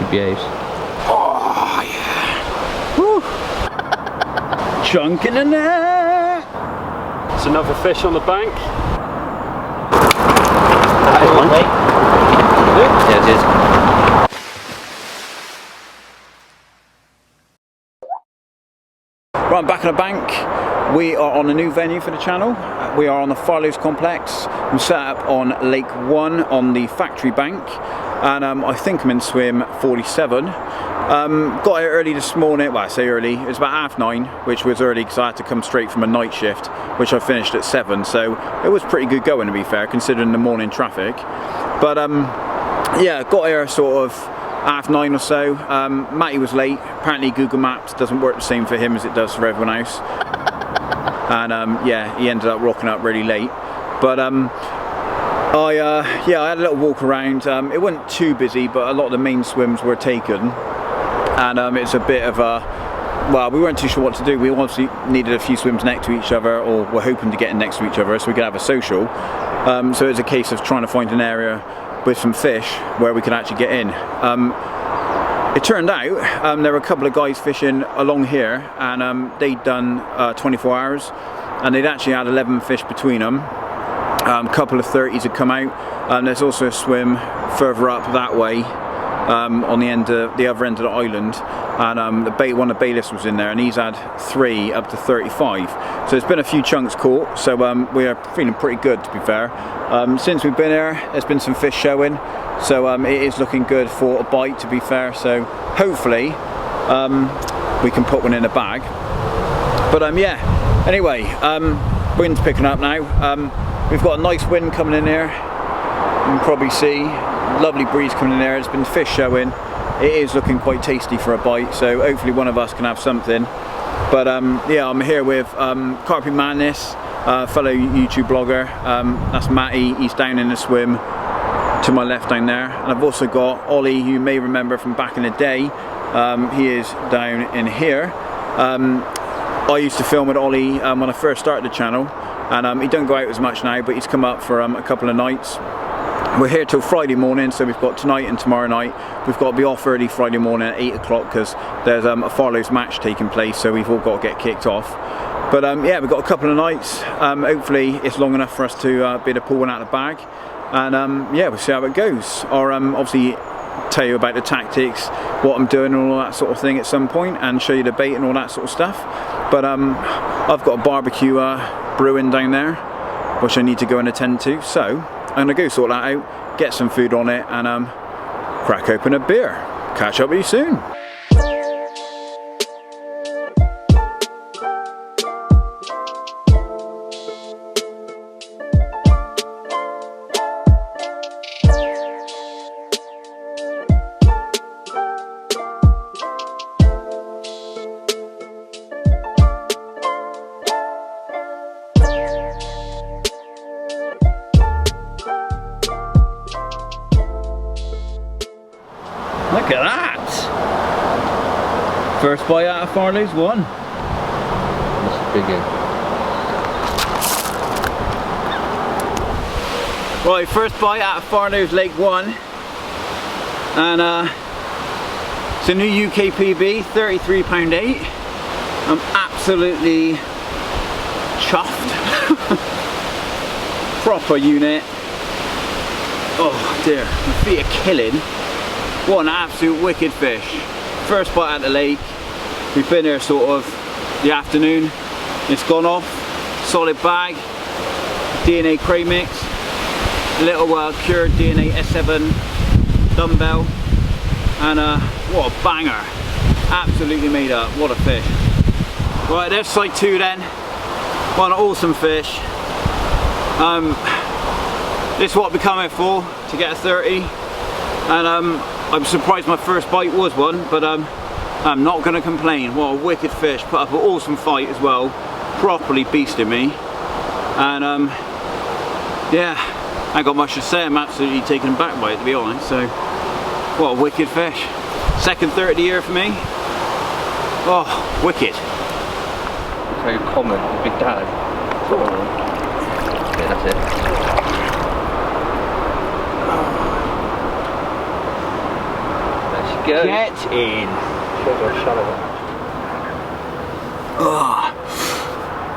she behaves. Oh yeah. Woo. Chunk in the net. It's another fish on the bank. That is one. Yeah, it is. Right, I'm back on the bank. We are on a new venue for the channel. We are on the Farlows complex. I'm set up on Lake 1 on the factory bank, and I think I'm in swim 47. Got here early this morning. Well, I say early, it was about 9:30, which was early because I had to come straight from a night shift, which I finished at 7, so it was pretty good going, to be fair, considering the morning traffic. But yeah, got here sort of 9:30 or so. Matty was late. Apparently Google Maps doesn't work the same for him as it does for everyone else. And yeah, he ended up rocking up really late. But yeah, I had a little walk around. It wasn't too busy, but a lot of the main swims were taken. And it's a bit of a, well, we weren't too sure what to do. We obviously needed a few swims next to each other, or we're hoping to get in next to each other so we could have a social. So it's a case of trying to find an area with some fish where we could actually get in. It turned out there were a couple of guys fishing along here, and they'd done 24 hours, and they'd actually had 11 fish between them. A couple of 30s had come out, and there's also a swim further up that way on the other end of the island, and one of the bailiffs was in there, and he's had 3 up to 35. So there's been a few chunks caught, so we are feeling pretty good, to be fair. Since we've been here, there's been some fish showing, so it is looking good for a bite, to be fair. So hopefully we can put one in a bag. But yeah, anyway, wind's picking up now. We've got a nice wind coming in here. You can probably see, lovely breeze coming in there. There's been fish showing. It is looking quite tasty for a bite, so hopefully one of us can have something. But yeah, I'm here with Carpy Madness, fellow YouTube blogger. That's Matty, he's down in the swim to my left down there. And I've also got Ollie, who you may remember from back in the day. He is down in here. I used to film with Ollie when I first started the channel, and he don't go out as much now, but he's come up for a couple of nights. We're here till Friday morning, so we've got tonight and tomorrow night. We've got to be off early Friday morning at 8 o'clock because there's a Farlows match taking place, so we've all got to get kicked off. But yeah, we've got a couple of nights. Hopefully it's long enough for us to be able to pull one out of the bag, and yeah, we'll see how it goes. Or obviously tell you about the tactics, what I'm doing and all that sort of thing at some point, and show you the bait and all that sort of stuff. But I've got a barbecue brewing down there, which I need to go and attend to, so I'm gonna go sort that out, get some food on it, and crack open a beer. Catch up with you soon. Look at that! First bite out of Farlows 1. That's a big one. Right, first bite out of Farlows Lake 1. And it's a new UK PB, £33.8. I'm absolutely chuffed. Proper unit. Oh dear, my feet are killing. What an absolute wicked fish. First bite out of the lake. We've been here sort of the afternoon. It's gone off. Solid bag. DNA cray mix. A little cured DNA S7 dumbbell. And what a banger. Absolutely made up. What a fish. Right, there's side 2 then. What an awesome fish. This is what I've been coming for, to get a 30. And I'm surprised my first bite was one, but I'm not going to complain. What a wicked fish, put up an awesome fight as well, properly beasted me. And yeah, I ain't got much to say. I'm absolutely taken aback by it, to be honest. So what a wicked fish. Second 30 of the year for me. Oh, wicked. Very common, big dad. Okay, that's it. go. Get in.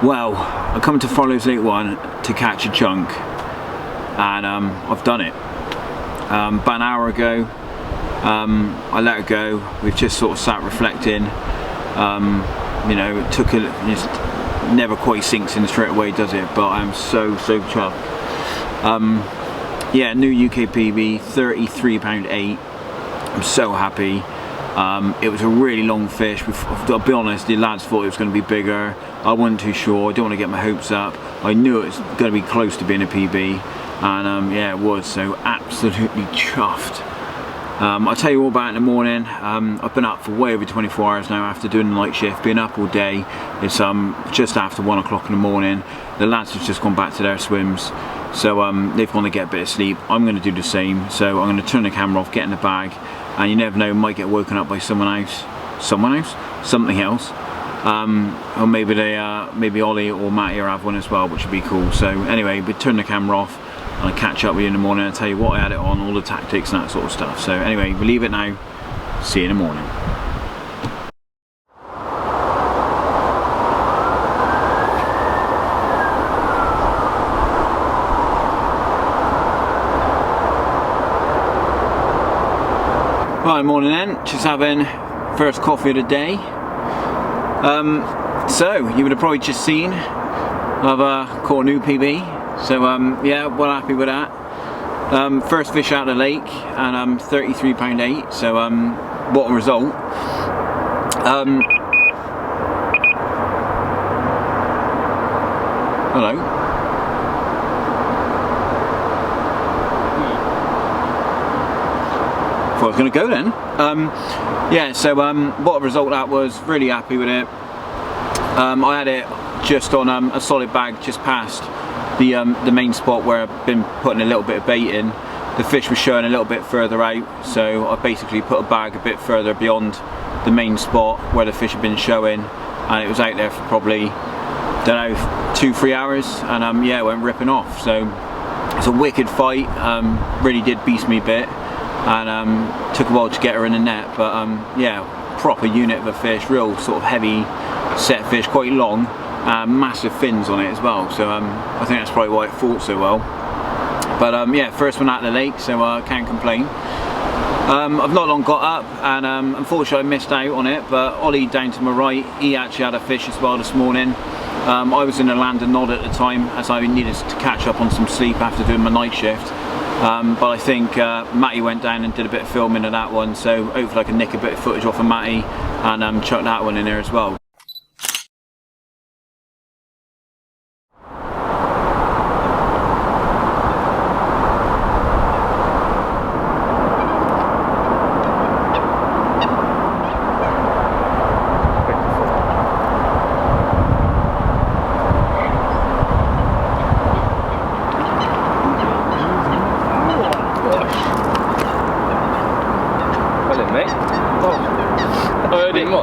Well, I come to Farlows Lake 1 to catch a chunk, and I've done it. About an hour ago, I let it go. We've just sort of sat reflecting. You know, it took it never quite sinks in straight away, does it? But I'm so chuffed. Yeah, new UK PB, £33.8. I'm so happy. It was a really long fish. I'll be honest, the lads thought it was going to be bigger. I wasn't too sure. I don't want to get my hopes up. I knew it was going to be close to being a PB, and yeah, it was. So absolutely chuffed. I'll tell you all about it in the morning. I've been up for way over 24 hours now after doing the night shift, being up all day. It's just after 1 o'clock in the morning. The lads have just gone back to their swims, so they've gone to get a bit of sleep. I'm going to do the same, so I'm going to turn the camera off, get in the bag, and you never know, might get woken up by something else, something else, or maybe maybe Ollie or Matty will have one as well, which would be cool. So anyway, we turn the camera off, and I'll catch up with you in the morning and tell you what I had it on, all the tactics and that sort of stuff. So anyway, we'll leave it now. See you in the morning. Right, morning then. Just having first coffee of the day. So you would have probably just seen I've caught a new PB. So yeah, well happy with that. First fish out of the lake, and £33.8. So bottom result. Hello. I was going to go then. Yeah, so what a result that was. Really happy with it. I had it just on a solid bag just past the main spot where I've been putting a little bit of bait in. The fish was showing a little bit further out, so I basically put a bag a bit further beyond the main spot where the fish had been showing, and it was out there for probably, don't know, 2-3 hours, and yeah, it went ripping off. So it's a wicked fight. Really did beast me a bit. And took a while to get her in the net, but yeah, proper unit of a fish, real sort of heavy set fish, quite long, massive fins on it as well, so I think that's probably why it fought so well. But yeah, first one out of the lake, so I can't complain. I've not long got up, and unfortunately I missed out on it, but Ollie down to my right, he actually had a fish as well this morning. I was in a land and nod at the time, as I needed to catch up on some sleep after doing my night shift. But I think Matty went down and did a bit of filming of that one, so hopefully I can nick a bit of footage off of Matty and chuck that one in there as well.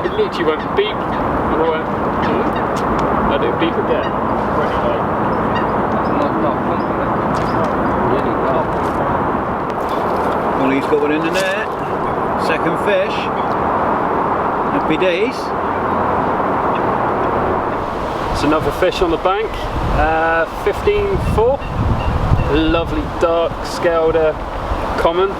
It literally went beep, and I went, I did beep again. Ollie's got one in the net. Second fish. Happy days. It's another fish on the bank. 15-4. Lovely dark scaled common.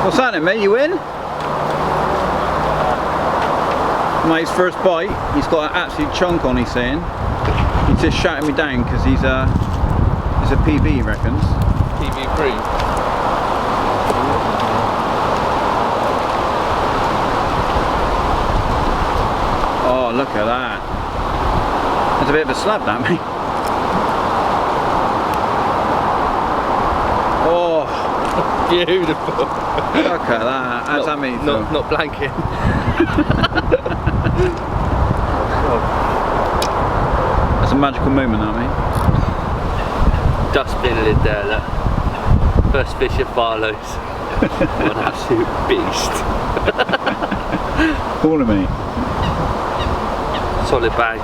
What's happening, mate? You in? Mate's first bite. He's got an absolute chunk on, he's saying. He's just shouting me down because he's a PB, he reckons. PB free. Oh, look at that. That's a bit of a slab, that, mate. Oh. Beautiful. Look at that. How's that mean? Not blanking. That's a magical moment, that mate. Dustbin lid there, look. First fish at Farlows. What an absolute beast. Call him, mate. solid bag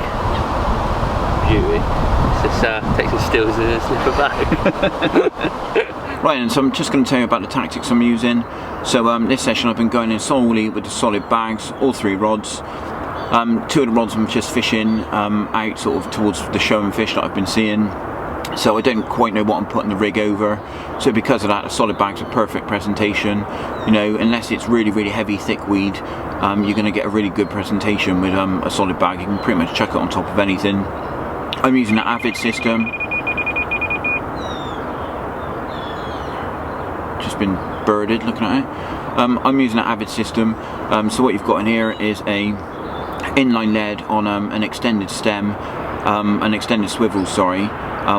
beauty. It's just takes its stills in a slipper bag. Right, and so I'm just going to tell you about the tactics I'm using. So this session I've been going in solely with the solid bags, all 3 rods. 2 of the rods I'm just fishing out sort of towards the showing fish that I've been seeing. So I don't quite know what I'm putting the rig over. So because of that, the solid bag's a perfect presentation. You know, unless it's really, really heavy, thick weed, you're going to get a really good presentation with a solid bag. You can pretty much chuck it on top of anything. I'm using an Avid system. Just been birded looking at it. I'm using an Avid system. So what you've got in here is a inline lead on an extended stem, an extended swivel, sorry.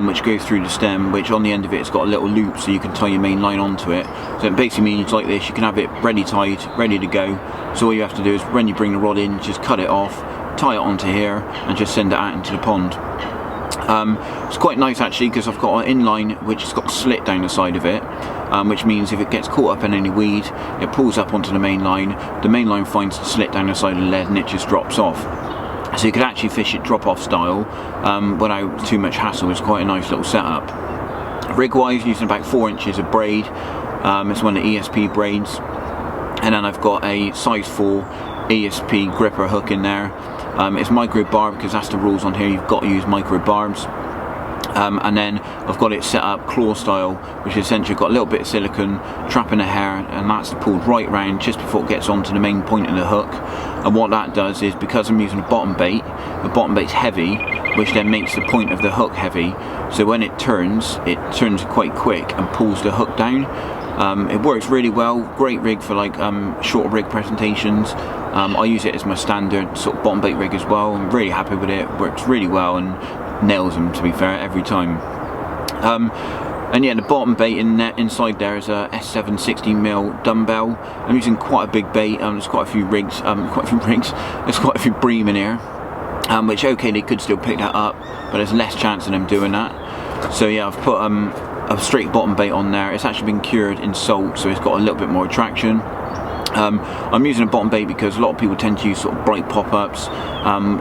Which goes through the stem, which on the end of it has got a little loop so you can tie your main line onto it. So it basically means like this, you can have it ready tied, ready to go. So all you have to do is when you bring the rod in, just cut it off, tie it onto here and just send it out into the pond. It's quite nice actually because I've got an inline which has got a slit down the side of it, which means if it gets caught up in any weed, it pulls up onto the main line finds the slit down the side of the lead and it just drops off. So you could actually fish it drop-off style without too much hassle. It's quite a nice little setup. Rig-wise, using about 4 inches of braid. It's one of the ESP braids. And then I've got a size 4 ESP gripper hook in there. It's micro barb because that's the rules on here. You've got to use micro barbs. And then I've got it set up claw style, which is essentially got a little bit of silicone trapping the hair, and that's pulled right round just before it gets onto the main point of the hook. And what that does is, because I'm using a bottom bait, the bottom bait's heavy, which then makes the point of the hook heavy. So when it turns quite quick and pulls the hook down. It works really well. Great rig for like shorter rig presentations. I use it as my standard sort of bottom bait rig as well. I'm really happy with it. Works really well and nails them, to be fair, every time. And yeah, the bottom bait inside there is a S7 16mm dumbbell. I'm using quite a big bait. There's quite a few rigs. There's quite a few bream in here, which okay, they could still pick that up, but there's less chance of them doing that. So yeah, I've put a straight bottom bait on there. It's actually been cured in salt, so it's got a little bit more attraction. I'm using a bottom bait because a lot of people tend to use sort of bright pop-ups,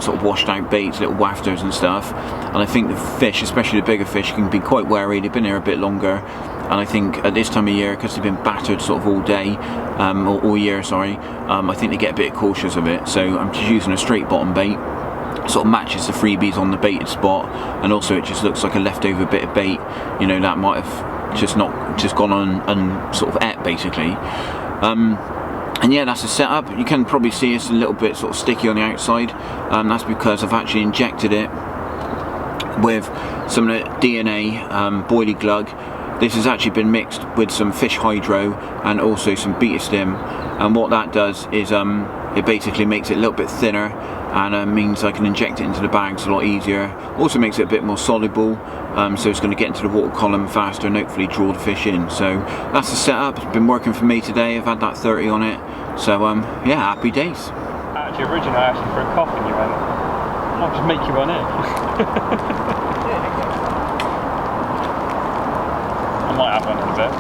sort of washed out baits, little wafters and stuff, and I think the fish, especially the bigger fish, can be quite wary. They've been here a bit longer, and I think at this time of year, because they've been battered sort of all day, or all year, sorry, I think they get a bit cautious of it. So I'm just using a straight bottom bait. Sort of matches the freebies on the baited spot, and also it just looks like a leftover bit of bait, you know, that might have just gone on and sort of ate basically. And yeah, that's the setup. You can probably see it's a little bit sort of sticky on the outside. That's because I've actually injected it with some of the DNA boilie glug. This has actually been mixed with some fish hydro and also some beta stim, and what that does is it basically makes it a little bit thinner, and means I can inject it into the bags a lot easier. Also makes it a bit more soluble, so it's going to get into the water column faster and hopefully draw the fish in. So that's the setup. It's been working for me today. I've had that 30 on it, so yeah, happy days. Actually, originally I asked you for a coffee and you went, I'll just make you one in. I might have one in a bit.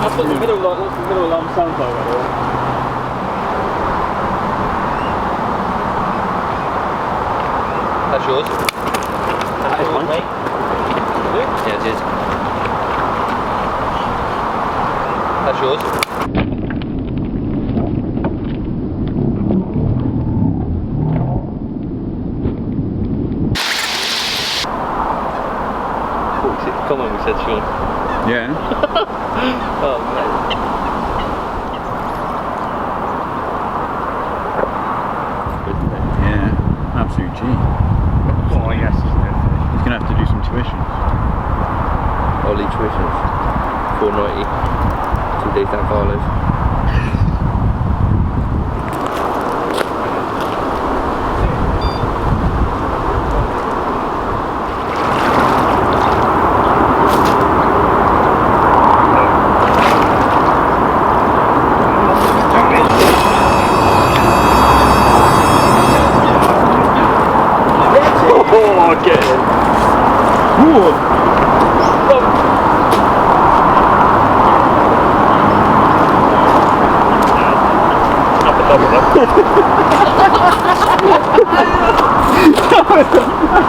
That's what the middle sounds like, by the way. That's yours? That is mine, mate. Yeah, it is. That's yours? Come on, we said Sean. Yeah. Oh, man. Yeah, absolute G. Oh, yes, it's good fish. He's going to have to do some tuitions. Ollie tuitions. $4.90. 2 days down Farlows.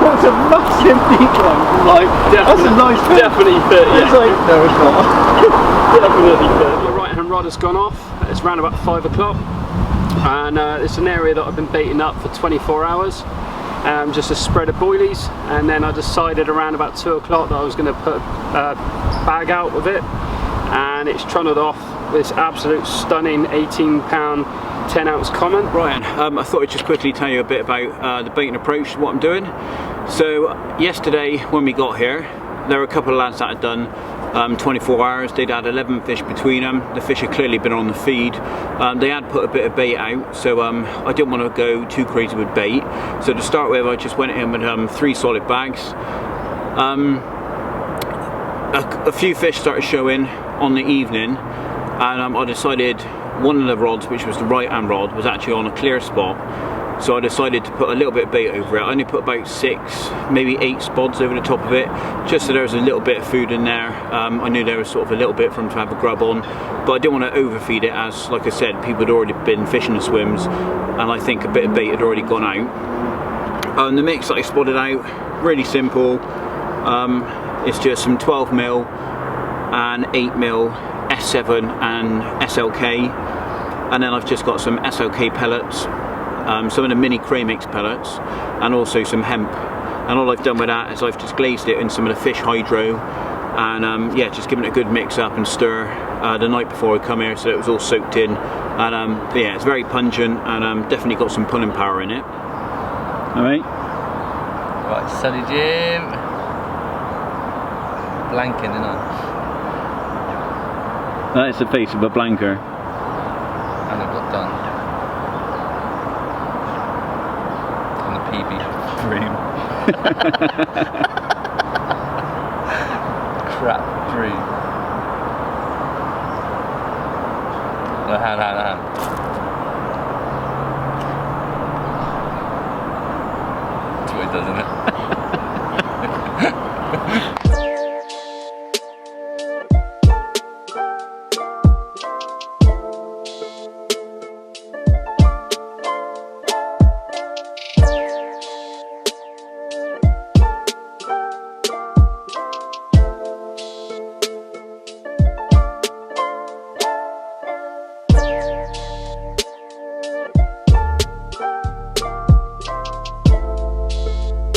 That's a massive decline. Like, that's a nice bit. Definitely 30. It's like, no, it's not. Definitely 30. The right hand rod has gone off. It's around about 5 o'clock, and it's an area that I've been baiting up for 24 hours. Just a spread of boilies, and then I decided around about 2 o'clock that I was going to put a bag out with it, and it's trundled off with this absolute stunning 18-pound 10-ounce common. Ryan, I thought I'd just quickly tell you a bit about the baiting approach, what I'm doing. So yesterday when we got here, there were a couple of lads that had done 24 hours. They'd had 11 fish between them. The fish had clearly been on the feed. They had put a bit of bait out, so I didn't want to go too crazy with bait. So to start with, I just went in with 3 solid bags. A few fish started showing on the evening, and I decided one of the rods, which was the right hand rod, was actually on a clear spot. So I decided to put a little bit of bait over it. I only put about 6, maybe 8 spods over the top of it, just so there was a little bit of food in there. I knew there was sort of a little bit for them to have a grub on, but I didn't want to overfeed it, as, like I said, people had already been fishing the swims, and I think a bit of bait had already gone out. The mix that I spotted out, really simple. It's just some 12mm and 8mm S7 and SLK, and then I've just got some SLK pellets, some of the mini cray mix pellets, and also some hemp. And all I've done with that is I've just glazed it in some of the fish hydro, and yeah, just given it a good mix up and stir the night before I come here, so it was all soaked in. And yeah, it's very pungent, and definitely got some pulling power in it. Alright. Right, Sunny Jim. Blanking, isn't it? That is the face of a blanker. And I've got done. On the PB dream. Crap dream. No, hand. That's what it does, isn't it?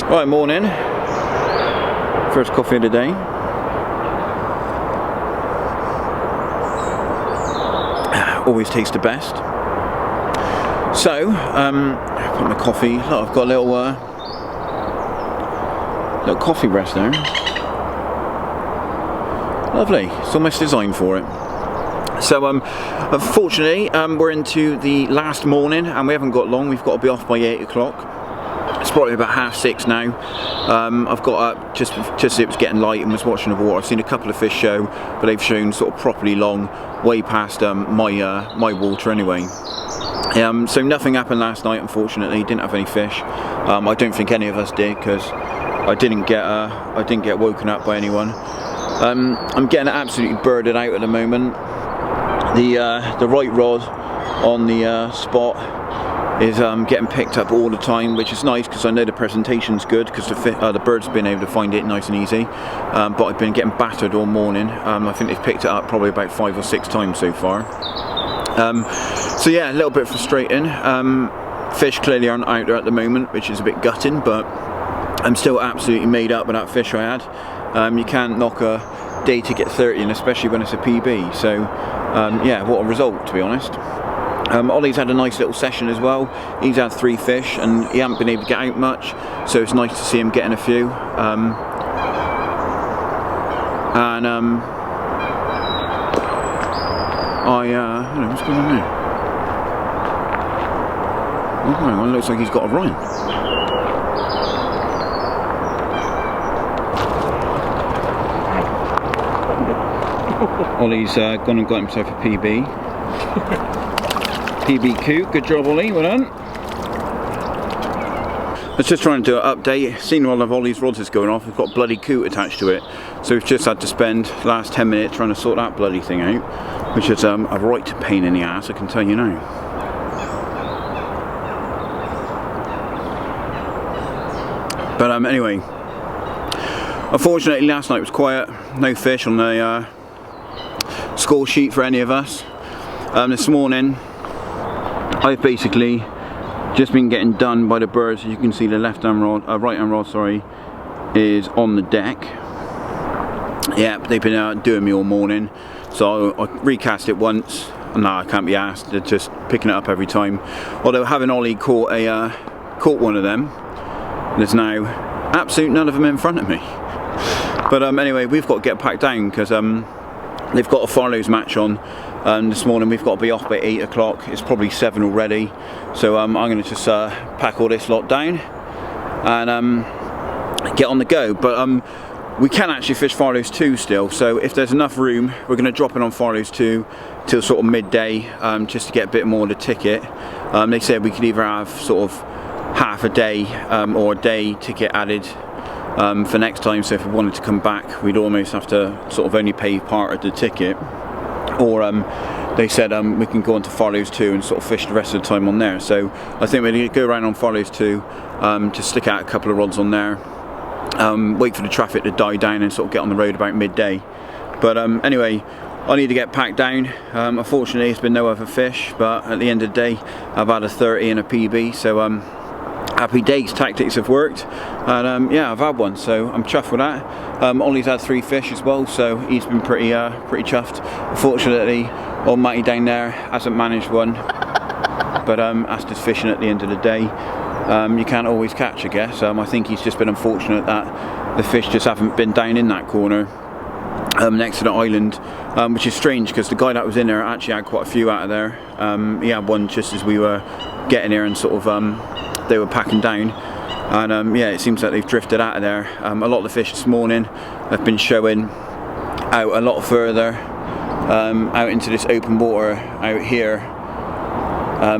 Right, morning. First coffee of the day. Always tastes the best. So, put my coffee. Look, I've got a little coffee rest there. Lovely. It's almost designed for it. So, unfortunately, we're into the last morning, and we haven't got long. We've got to be off by 8 o'clock. It's probably about 6:30 now. I've got up just as it was getting light and was watching the water. I've seen a couple of fish show, but they've shown sort of properly long, way past my water anyway. So nothing happened last night, unfortunately. Didn't have any fish. I don't think any of us did, because I didn't get woken up by anyone. I'm getting absolutely birded out at the moment. The right rod on the spot is getting picked up all the time, which is nice, because I know the presentation's good, because the birds have been able to find it nice and easy. But I've been getting battered all morning. I think they've picked it up probably about 5 or 6 times so far. So yeah, a little bit frustrating. Fish clearly aren't out there at the moment, which is a bit gutting, but I'm still absolutely made up with that fish I had. You can't knock a day to get 30, and especially when it's a PB. So yeah, what a result, to be honest. Ollie's had a nice little session as well. He's had 3 fish, and he hasn't been able to get out much, so it's nice to see him getting a few. I don't know what's going on there. Oh, hang on, looks like he's got a rhyme. Ollie's gone and got himself a PB. PB coot, good job Ollie, well done. I was just trying to do an update. Seen one of Ollie's rods is going off, we've got bloody coot attached to it. So we've just had to spend the last 10 minutes trying to sort that bloody thing out, which is a right pain in the ass, I can tell you now. But anyway, unfortunately last night was quiet, no fish on the score sheet for any of us. This morning I've basically just been getting done by the birds. As you can see, the right hand rod, sorry, is on the deck. Yeah, they've been doing me all morning, so I recast it once. No, I can't be asked. They're just picking it up every time. Although having Ollie caught one of them, there's now absolute none of them in front of me. But anyway, we've got to get packed down because they've got a Farlows match on. This morning we've got to be off by 8 o'clock. It's probably 7 already. So I'm going to just pack all this lot down and get on the go. But we can actually fish Farlows 2 still. So if there's enough room, we're going to drop in on Farlows 2 till sort of midday, just to get a bit more of the ticket. They said we could either have sort of half a day or a day ticket added for next time. So if we wanted to come back, we'd almost have to sort of only pay part of the ticket. Or they said we can go on to Farlows 2 and sort of fish the rest of the time on there. So I think we're going to go around on Farlows 2, to stick out a couple of rods on there, wait for the traffic to die down and sort of get on the road about midday. But anyway, I need to get packed down. Unfortunately it's been no other fish, but at the end of the day I've had a 30 and a PB, so happy days, tactics have worked, and yeah, I've had one, so I'm chuffed with that. Ollie's had 3 fish as well, so he's been pretty chuffed. Unfortunately, old Matty down there hasn't managed one, but that's just fishing at the end of the day. You can't always catch, I guess. I think he's just been unfortunate that the fish just haven't been down in that corner next to the island, which is strange because the guy that was in there actually had quite a few out of there. He had one just as we were getting here and sort of they were packing down, and yeah, it seems like they've drifted out of there. A lot of the fish this morning have been showing out a lot further, out into this open water out here,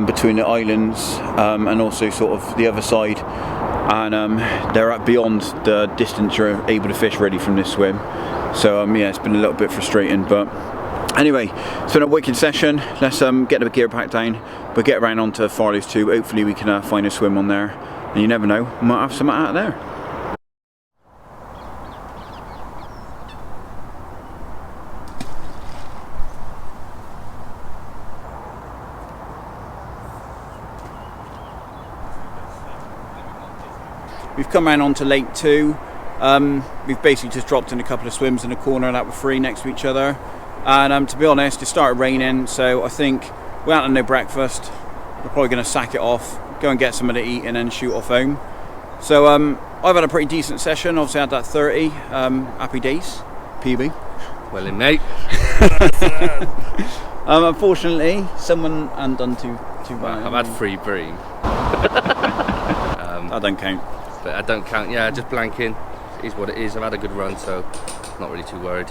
between the islands, and also sort of the other side, and they're up beyond the distance you're able to fish ready from this swim. So yeah, it's been a little bit frustrating, but anyway, it's been a wicked session. Let's get the gear packed down. We'll get around onto Farlows 2. Hopefully we can find a swim on there, and you never know, we might have something out of there. We've come round onto Lake 2. We've basically just dropped in a couple of swims in the corner that were free next to each other, and to be honest, it started raining, so I think we haven't had no breakfast. We're probably going to sack it off, go and get something to eat, and then shoot off home. So I've had a pretty decent session. Obviously I had that 30. Happy days, PB. Well in, mate. Unfortunately, someone hadn't done too bad. I've had 3 bream. That don't count. But I don't count, yeah, just blanking. It is what it is. I've had a good run, so not really too worried.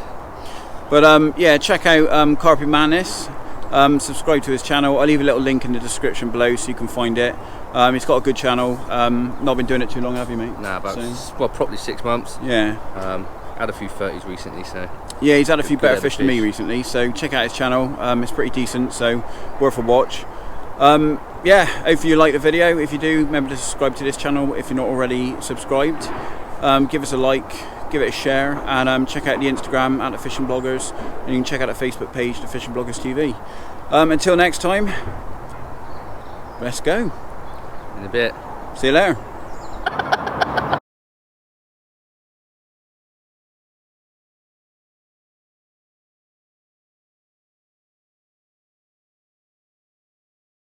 But yeah, check out Carpy Madness. Subscribe to his channel. I'll leave a little link in the description below so you can find it. He's got a good channel. Not been doing it too long, have you, mate? Nah, about well, probably 6 months. Yeah. Had a few 30s recently, so yeah, he's had a few better fish than me recently. So check out his channel. It's pretty decent, so worth a watch. Yeah, hopefully you like the video. If you do, remember to subscribe to this channel if you're not already subscribed. Give us a like, give it a share, and check out the Instagram at the Fishing Bloggers, and you can check out the Facebook page, the Fishing Bloggers TV. Until next time, let's go. In a bit. See you later.